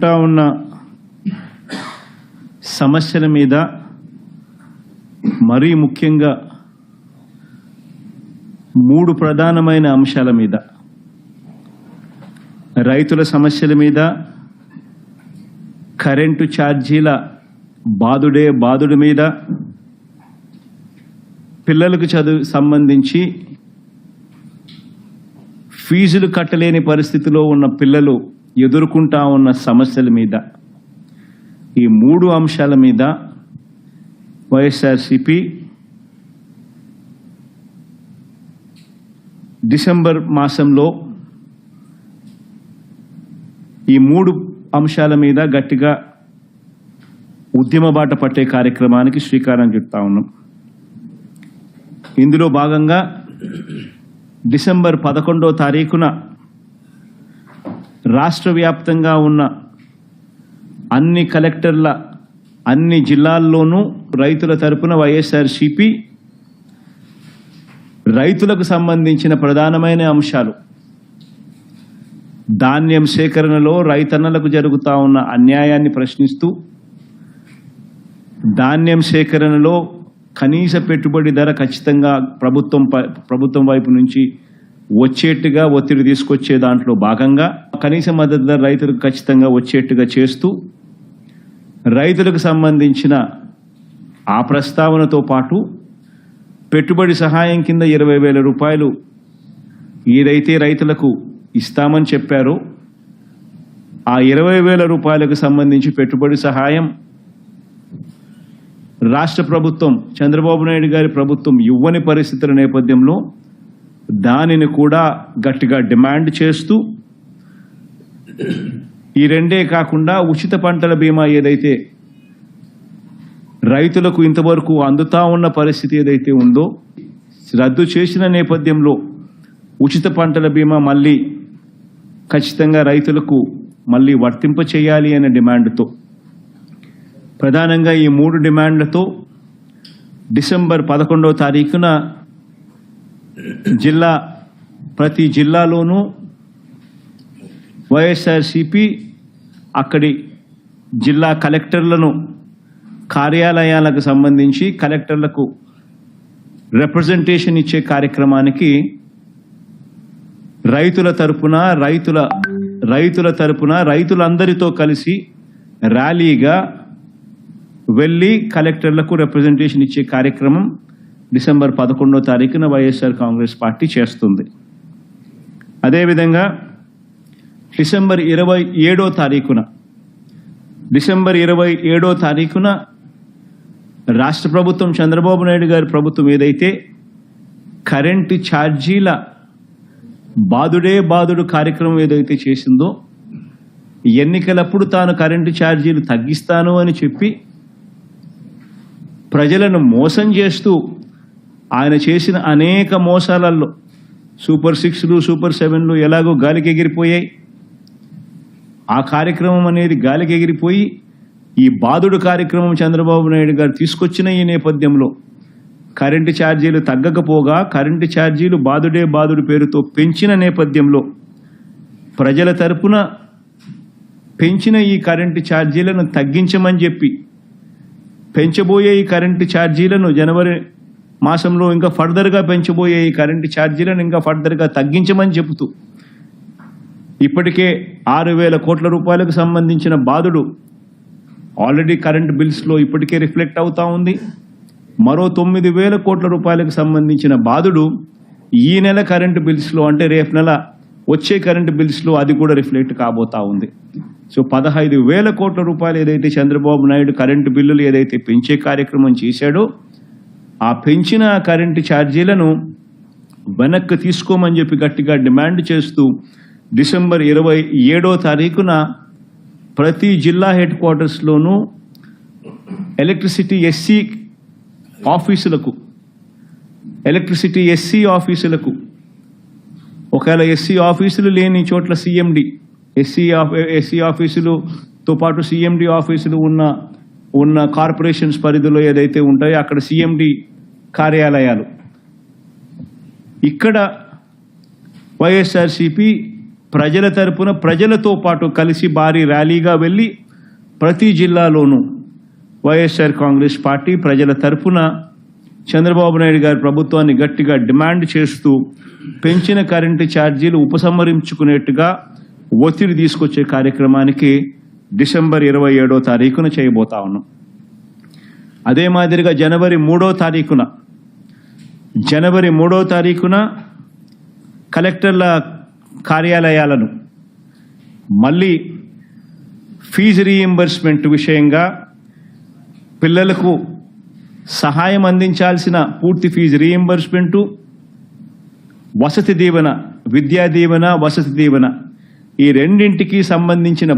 ఎదుర్కొంటా ఉన్న సమస్యల మీద, మరీ ముఖ్యంగా 3 ప్రధానమైన అంశాల మీద, రైతుల సమస్యల మీద, కరెంటు ఛార్జీల బాదుడు మీద, పిల్లలకు చదువు సంబంధించి ఫీజులు కట్టలేని పరిస్థితిలో ఉన్న పిల్లలు ఎదుర్కొంటా ఉన్న సమస్యల మీద, ఈ 3 అంశాల మీద వైఎస్ఆర్సీపీ డిసెంబర్ మాసంలో ఈ 3 అంశాల మీద గట్టిగా ఉద్యమ బాట పట్టే కార్యక్రమానికి శ్రీకారం చుడతా ఉన్నాం. ఇందులో భాగంగా డిసెంబర్ 11వ తారీఖున రాష్ట్ర వ్యాప్తంగా ఉన్న అన్ని కలెక్టర్ల అన్ని జిల్లాల్లోనూ రైతుల తరపున వైఎస్ఆర్సీపీ రైతులకు సంబంధించిన ప్రధానమైన అంశాలు, ధాన్యం సేకరణలో రైతన్నలకు జరుగుతూ ఉన్న అన్యాయాన్ని ప్రశ్నిస్తూ, ధాన్యం సేకరణలో కనీస పెట్టుబడి ధర ఖచ్చితంగా ప్రభుత్వం వైపు నుంచి వచ్చేట్టుగా ఒత్తిడి తీసుకొచ్చే దాంట్లో భాగంగా కనీస మద్దతు ధర రైతులకు ఖచ్చితంగా వచ్చేట్టుగా చేస్తూ, రైతులకు సంబంధించిన ఆ ప్రస్తావనతో పాటు పెట్టుబడి సహాయం కింద 20,000 రూపాయలు ఏదైతే రైతులకు ఇస్తామని చెప్పారో ఆ 20,000 రూపాయలకు సంబంధించి పెట్టుబడి సహాయం రాష్ట్ర ప్రభుత్వం, చంద్రబాబు నాయుడు గారి ప్రభుత్వం ఇవ్వని పరిస్థితుల నేపథ్యంలో దానిని కూడా గట్టిగా డిమాండ్ చేస్తూ, ఈ రెండే కాకుండా ఉచిత పంటల బీమా ఏదైతే రైతులకు ఇంతవరకు అందుతా ఉన్న పరిస్థితి ఏదైతే ఉందో రద్దు చేసిన నేపథ్యంలో ఉచిత పంటల బీమా మళ్ళీ ఖచ్చితంగా రైతులకు మళ్ళీ వర్తింప చేయాలి అనే డిమాండ్తో, ప్రధానంగా ఈ 3 డిమాండ్లతో డిసెంబర్ 11వ తారీఖున ప్రతి జిల్లాలోనూ వైఎస్ఆర్సీపీ అక్కడి జిల్లా కలెక్టర్లను కార్యాలయాలకు సంబంధించి కలెక్టర్లకు రిప్రజెంటేషన్ ఇచ్చే కార్యక్రమానికి రైతులందరితో కలిసి ర్యాలీగా వెళ్ళి కలెక్టర్లకు రిప్రజెంటేషన్ ఇచ్చే కార్యక్రమం డిసెంబర్ 11వ తారీఖున వైఎస్ఆర్ కాంగ్రెస్ పార్టీ చేస్తుంది. అదేవిధంగా డిసెంబర్ 27వ తారీఖున రాష్ట్ర ప్రభుత్వం, చంద్రబాబు నాయుడు గారి ప్రభుత్వం ఏదైతే కరెంటు ఛార్జీల బాదుడు కార్యక్రమం ఏదైతే చేసిందో, ఎన్నికలప్పుడు తాను కరెంటు ఛార్జీలు తగ్గిస్తాను అని చెప్పి ప్రజలను మోసం చేస్తూ ఆయన చేసిన అనేక మోసాలలో సూపర్ 6లు, సూపర్ 7లు ఎలాగో గాలికి ఎగిరిపోయాయి. ఆ కార్యక్రమం అనేది గాలికి ఎగిరిపోయి ఈ బాదుడు కార్యక్రమం చంద్రబాబు నాయుడు గారు తీసుకొచ్చిన ఈ నేపథ్యంలో కరెంటు ఛార్జీలు తగ్గకపోగా కరెంటు ఛార్జీలు బాదుడు పేరుతో పెంచిన నేపథ్యంలో ప్రజల తరపున పెంచిన ఈ కరెంటు ఛార్జీలను తగ్గించమని చెప్పి, పెంచబోయే ఈ కరెంటు ఛార్జీలను జనవరి మాసంలో ఇంకా ఫర్దర్గా పెంచబోయే ఈ కరెంటు ఛార్జీలను ఇంకా ఫర్దర్గా తగ్గించమని చెబుతూ ఇప్పటికే 6,000 కోట్ల రూపాయలకు సంబంధించిన బాదుడు ఆల్రెడీ కరెంటు బిల్స్లో ఇప్పటికే రిఫ్లెక్ట్ అవుతా ఉంది. మరో 9,000 కోట్ల రూపాయలకు సంబంధించిన బాదుడు ఈ నెల కరెంటు బిల్స్లో, అంటే రేపు నెల వచ్చే కరెంటు బిల్స్లో అది కూడా రిఫ్లెక్ట్ కాబోతా ఉంది. సో 15,000 కోట్ల రూపాయలు ఏదైతే చంద్రబాబు నాయుడు కరెంటు బిల్లులు ఏదైతే పెంచే కార్యక్రమం చేశాడో ఆ పెంచిన కరెంటు ఛార్జీలను వెనక్కి తీసుకోమని చెప్పి గట్టిగా డిమాండ్ చేస్తూ డిసెంబర్ 27వ తారీఖున ప్రతి జిల్లా హెడ్ క్వార్టర్స్లోనూ ఎలక్ట్రిసిటీ ఎస్సీ ఆఫీసులకు ఒకవేళ ఎస్సీ ఆఫీసులు లేని చోట్ల సిఎండి, ఎస్సీ ఆఫీసులతో పాటు సిఎండి ఆఫీసులు ఉన్న కార్పొరేషన్స్ పరిధిలో ఏదైతే ఉంటాయో అక్కడ సిఎండి కార్యాలయాలు, ఇక్కడ వైఎస్ఆర్సీపీ ప్రజల తరపున ప్రజలతో పాటు కలిసి భారీ ర్యాలీగా వెళ్ళి ప్రతి జిల్లాలోనూ వైఎస్ఆర్ కాంగ్రెస్ పార్టీ ప్రజల తరపున చంద్రబాబు నాయుడు గారి ప్రభుత్వాన్ని గట్టిగా డిమాండ్ చేస్తూ పెంచిన కరెంటు ఛార్జీలు ఉపసంహరించుకునేట్టుగా ఒత్తిడి తీసుకొచ్చే కార్యక్రమానికి డిసెంబర్ 27వ తారీఖున చేయబోతా ఉన్నాం. అదే మాదిరిగా జనవరి 3వ తారీఖున కలెక్టర్ల కార్యాలయాలను మళ్ళీ ఫీజు రీయింబర్స్మెంట్ విషయంగా పిల్లలకు సహాయం అందించాల్సిన పూర్తి ఫీజు రీయింబర్స్మెంటు, వసతి దీవెన, విద్యా దీవెన, వసతి దీవెన ఈ రెండింటికి సంబంధించిన